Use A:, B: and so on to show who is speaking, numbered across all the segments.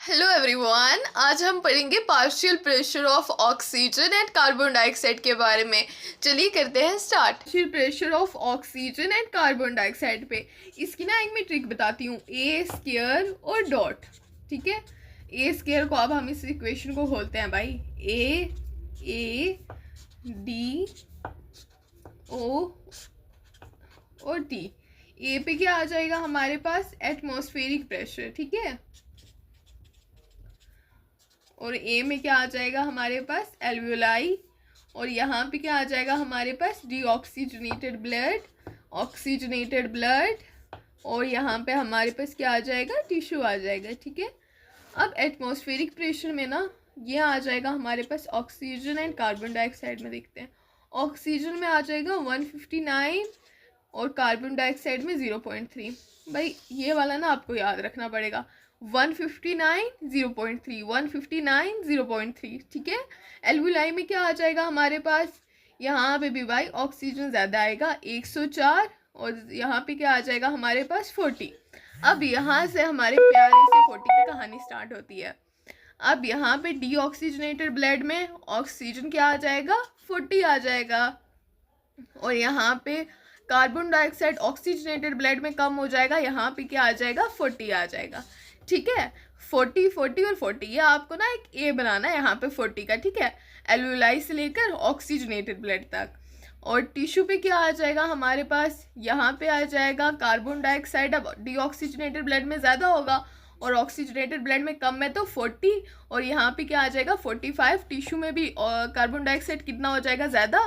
A: Hello everyone, आज हम पढ़ेंगे partial pressure of oxygen and carbon dioxide के बारे में। चलिए करते हैं start. Partial pressure of oxygen and carbon dioxide पे इसकी ना एक मैं ट्रिक बताती हूँ, ए स्क्वायर और डॉट। ठीक है, ए स्क्वायर को अब हम इस इक्वेशन को खोलते हैं भाई, ए डी ओ और टी। ए पे क्या आ जाएगा हमारे पास, एटमॉस्फेरिक प्रेशर। ठीक है, और ए में क्या आ जाएगा हमारे पास, एल्वियोलाई। और यहाँ पे क्या आ जाएगा हमारे पास, डीऑक्सीजनेटेड ब्लड। और यहाँ पे हमारे पास क्या आ जाएगा, टिश्यू आ जाएगा। ठीक है, अब एटमॉस्फेरिक प्रेशर में ना ये आ जाएगा हमारे पास ऑक्सीजन एंड कार्बन डाइऑक्साइड में। देखते हैं, ऑक्सीजन में आ जाएगा 159 और कार्बन डाइऑक्साइड में 0.3। भाई ये वाला ना आपको याद रखना पड़ेगा, 159 0.3 159 0.3। ठीक है, एल्वियोलाई में क्या आ जाएगा हमारे पास, यहाँ पे भी भाई ऑक्सीजन ज़्यादा आएगा 104, और यहाँ पे क्या आ जाएगा हमारे पास 40। अब यहाँ से हमारे प्यारे से 40 की कहानी स्टार्ट होती है। अब यहाँ पे डीऑक्सीजनेटेड ब्लड में ऑक्सीजन क्या आ जाएगा, 40 आ जाएगा। और यहाँ पे कार्बन डाइऑक्साइड ऑक्सीजनेटेड ब्लड में कम हो जाएगा, यहाँ पे क्या आ जाएगा, 40 आ जाएगा। ठीक है, 40 40 और 40, ये आपको ना एक ए बनाना है यहाँ पे 40 का। ठीक है, एल्वियोलाई से लेकर ऑक्सीजनेटेड ब्लड तक। और टिश्यू पे क्या आ जाएगा हमारे पास, यहाँ पे आ जाएगा कार्बन डाइऑक्साइड अब डीऑक्सीजनेटेड ब्लड में ज़्यादा होगा और ऑक्सीजनेटेड ब्लड में कम है तो 40, और यहाँ पे क्या आ जाएगा 45। टिश्यू में भी कार्बन डाइऑक्साइड कितना हो जाएगा ज़्यादा,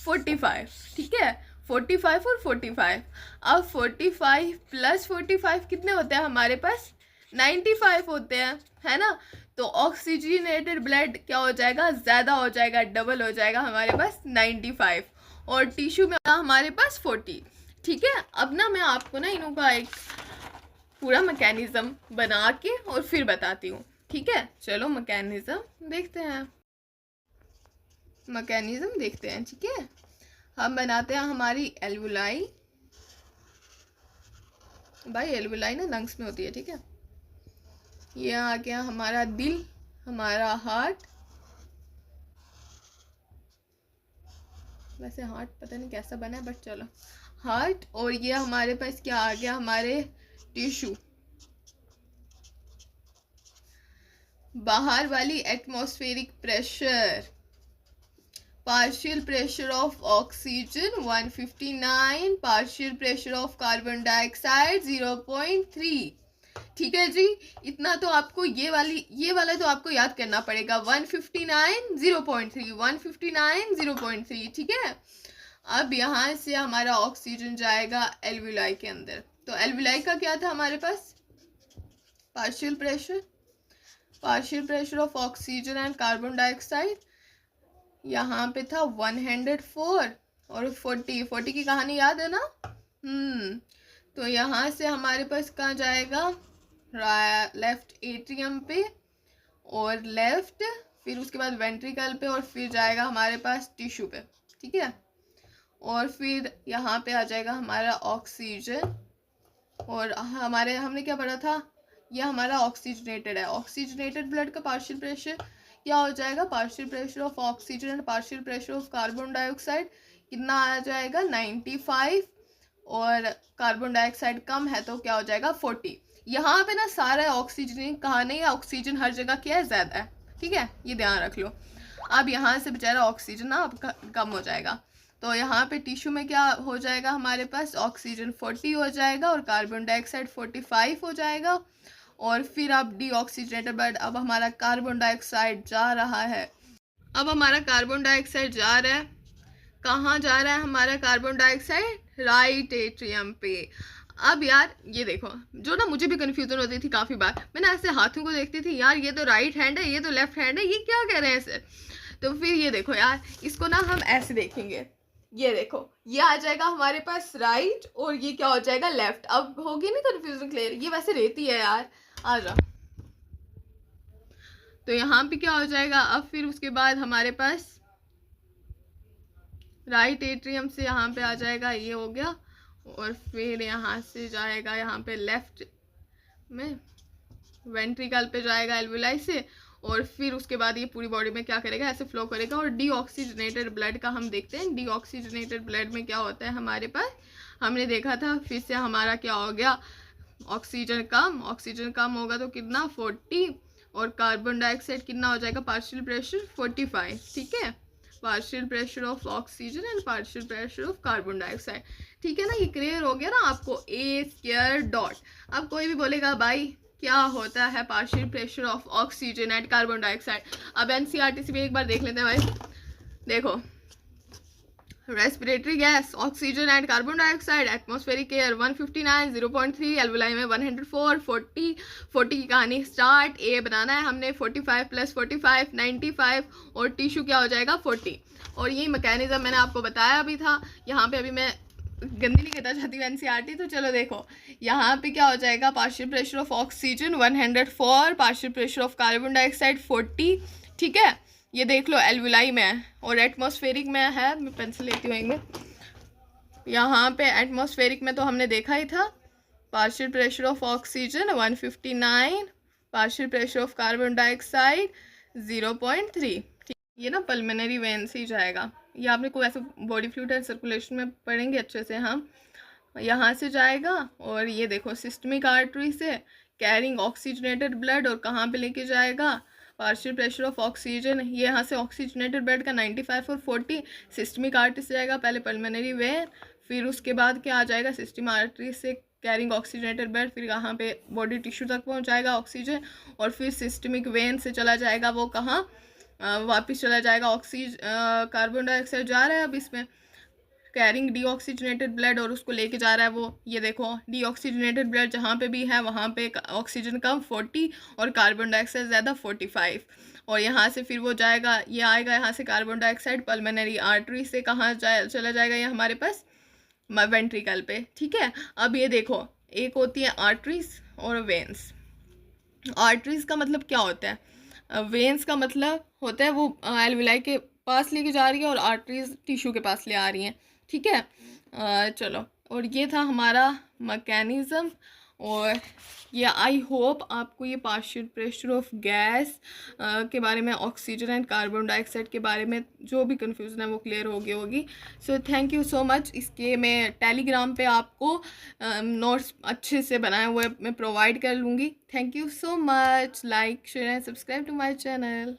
A: 45। ठीक है, 45 और 45। अब 45 प्लस 45 कितने होते हैं हमारे पास, 95 होते हैं, है ना। तो ऑक्सीजनेटेड ब्लड क्या हो जाएगा, ज़्यादा हो जाएगा, डबल हो जाएगा हमारे पास 95, और टिश्यू में हमारे पास 40। ठीक है, अब ना मैं आपको ना इनों का एक पूरा मैकेनिज्म बना के और फिर बताती हूँ। ठीक है, चलो मैकेनिज्म देखते हैं। ठीक है, हम बनाते हैं हमारी एल्वियोलाई। भाई एल्वियोलाई ना लंग्स में होती है। ठीक है, ये आ गया हमारा दिल, हमारा हार्ट। वैसे हार्ट पता नहीं कैसा बना है, बट चलो हार्ट। और ये हमारे पास क्या आ गया, हमारे टिश्यू। बाहर वाली atmospheric pressure, partial pressure of oxygen 159, partial pressure of carbon dioxide 0.3। ठीक है जी, इतना तो आपको ये वाला तो आपको याद करना पड़ेगा, 159 0.3 159 0.3। ठीक है, अब यहाँ से हमारा ऑक्सीजन जाएगा एल्वियोलाई के अंदर। तो एल्वियोलाई का क्या था हमारे पास, partial pressure of oxygen and carbon dioxide, यहाँ पे था 104 और 40 की कहानी याद है ना। तो यहाँ से हमारे पास कहाँ जाएगा, लेफ्ट एट्रियम पे और लेफ्ट, फिर उसके बाद वेंट्रिकल पे, और फिर जाएगा हमारे पास टिश्यू पे। ठीक है, और फिर यहाँ पे आ जाएगा हमारा ऑक्सीजन। और हमने क्या पढ़ा था, यह हमारा ऑक्सीजनेटेड है। ऑक्सीजनेटेड ब्लड का पार्शियल प्रेशर क्या हो जाएगा, partial pressure of oxygen and partial pressure of carbon dioxide कितना आ जाएगा, 95, और कार्बन डाइऑक्साइड कम है तो क्या हो जाएगा, 40। यहाँ पे ना सारा ऑक्सीजन कहा नहीं है, ऑक्सीजन हर जगह क्या है, ज़्यादा है। ठीक है, ये ध्यान रख लो। अब यहाँ से बेचारा ऑक्सीजन ना अब कम हो जाएगा, तो यहाँ पे टिश्यू में क्या हो जाएगा हमारे पास, ऑक्सीजन 40 हो जाएगा और कार्बन डाइऑक्साइड 45 हो जाएगा। और फिर अब डीऑक्सीजनेटेड ब्लड, अब हमारा कार्बन डाइऑक्साइड जा रहा है। कहाँ जा रहा है हमारा कार्बन डाइऑक्साइड, राइट एट्रियम पे। अब यार ये देखो, जो ना मुझे भी कन्फ्यूजन होती थी काफ़ी बार, मैं ना ऐसे हाथों को देखती थी, यार ये तो राइट हैंड है, ये तो लेफ्ट हैंड है, ये क्या कह रहे हैं ऐसे। तो फिर ये देखो यार, इसको ना हम ऐसे देखेंगे, ये देखो ये आ जाएगा हमारे पास राइट और ये क्या हो जाएगा, लेफ्ट। अब होगी ना कन्फ्यूजन क्लियर, ये वैसे रहती है यार, आ जा। तो यहाँ पे क्या हो जाएगा, अब फिर उसके बाद हमारे पास राइट एट्रियम से यहाँ पे आ जाएगा, ये हो गया, और फिर यहाँ से जाएगा यहाँ पे लेफ्ट में, वेंट्रिकल पे जाएगा एल्वुलाई से, और फिर उसके बाद ये पूरी बॉडी में क्या करेगा, ऐसे फ्लो करेगा। और डीऑक्सीजनेटेड ब्लड का हम देखते हैं, डीऑक्सीजनेटेड ब्लड में क्या होता है हमारे पास, हमने देखा था फिर से हमारा क्या हो गया, ऑक्सीजन कम होगा तो कितना 40, और कार्बन डाइऑक्साइड कितना हो जाएगा, पार्शियल प्रेशर 45, ठीक है, partial pressure of oxygen and partial pressure of carbon dioxide, ठीक है ना। ये क्लियर हो गया ना आपको, ए स्क्वायर डॉट। अब कोई भी बोलेगा भाई क्या होता है partial pressure of oxygen and carbon dioxide, अब एनसीईआरटी से भी एक बार देख लेते हैं भाई। देखो, respiratory gas oxygen and carbon dioxide, atmospheric air 159, 0.3, alveoli में 104, 40 की कहानी स्टार्ट। ए बनाना है हमने, 45 + 45 95, और टिश्यू क्या हो जाएगा 40। और ये मैकेनिज्म मैंने आपको बताया भी था। यहाँ पे अभी मैं गंदी नहीं कहता चाहती हूँ एनसीईआरटी, तो चलो देखो यहाँ पे क्या हो जाएगा, partial pressure of oxygen 104, partial pressure of carbon dioxide 40, ठीक है, ये देख लो एल्वुलाई में है। और एटमॉस्फेरिक में है, मैं पेंसिल लेती हूँ एक, यहाँ पे एटमॉस्फेरिक में तो हमने देखा ही था, partial pressure of oxygen 159, partial pressure of carbon dioxide 0.3, ठीक, ये ना पल्मोनरी वेन से ही जाएगा। ये आपने कोई ऐसे बॉडी फ्लूइड एंड सर्कुलेशन में पढ़ेंगे अच्छे से हम, यहाँ से जाएगा। और ये देखो सिस्टमिक आर्टरी से कैरिंग ऑक्सीजनेटेड ब्लड, और कहाँ पे लेके जाएगा, पार्शियल प्रेशर ऑफ ऑक्सीजन, ये यहाँ से ऑक्सीजनेटेड ब्लड का 95 और 40 सिस्टमिक आर्टरी से जाएगा, पहले पल्मोनरी वेन, फिर उसके बाद क्या आ जाएगा, सिस्टमिक आर्टरी से कैरिंग ऑक्सीजनेटेड ब्लड, फिर कहाँ पे बॉडी टिश्यू तक पहुँचाएगा ऑक्सीजन, और फिर सिस्टमिक वेन से चला जाएगा वो कहाँ, वापस चला जाएगा कार्बन डाइऑक्साइड जा रहा है अब इसमें, कैरिंग डीऑक्सीजनेटेड ब्लड, और उसको लेके जा रहा है वो, ये देखो डीऑक्सीजनेटेड ब्लड जहाँ पे भी है वहाँ पे ऑक्सीजन कम 40 और कार्बन डाइऑक्साइड ज़्यादा 45, और यहाँ से फिर वो जाएगा, ये आएगा यहाँ से कार्बन डाइऑक्साइड पल्मोनरी आर्टरी से कहाँ चला जाएगा, ये हमारे पास वेंट्रिकल पे, ठीक है। अब ये देखो एक होती है आर्टरीज और वेन्स। आर्टरीज का मतलब क्या होता है, वेन्स का मतलब होता है वो एल्वुलाई के पास लेके जा रही है, और आर्टरीज टिश्यू के पास ले आ रही हैं, ठीक है। चलो, और ये था हमारा मैकेनिज़्म। और ये आई होप आपको ये पार्शियल प्रेशर ऑफ गैस के बारे में, ऑक्सीजन एंड कार्बन डाइऑक्साइड के बारे में जो भी कन्फ्यूज़न है वो क्लियर हो गई होगी। So thank you so much. इसके मैं टेलीग्राम पे आपको नोट्स अच्छे से बनाए हुए मैं प्रोवाइड कर लूँगी। Thank you so much. Like share and subscribe to my channel.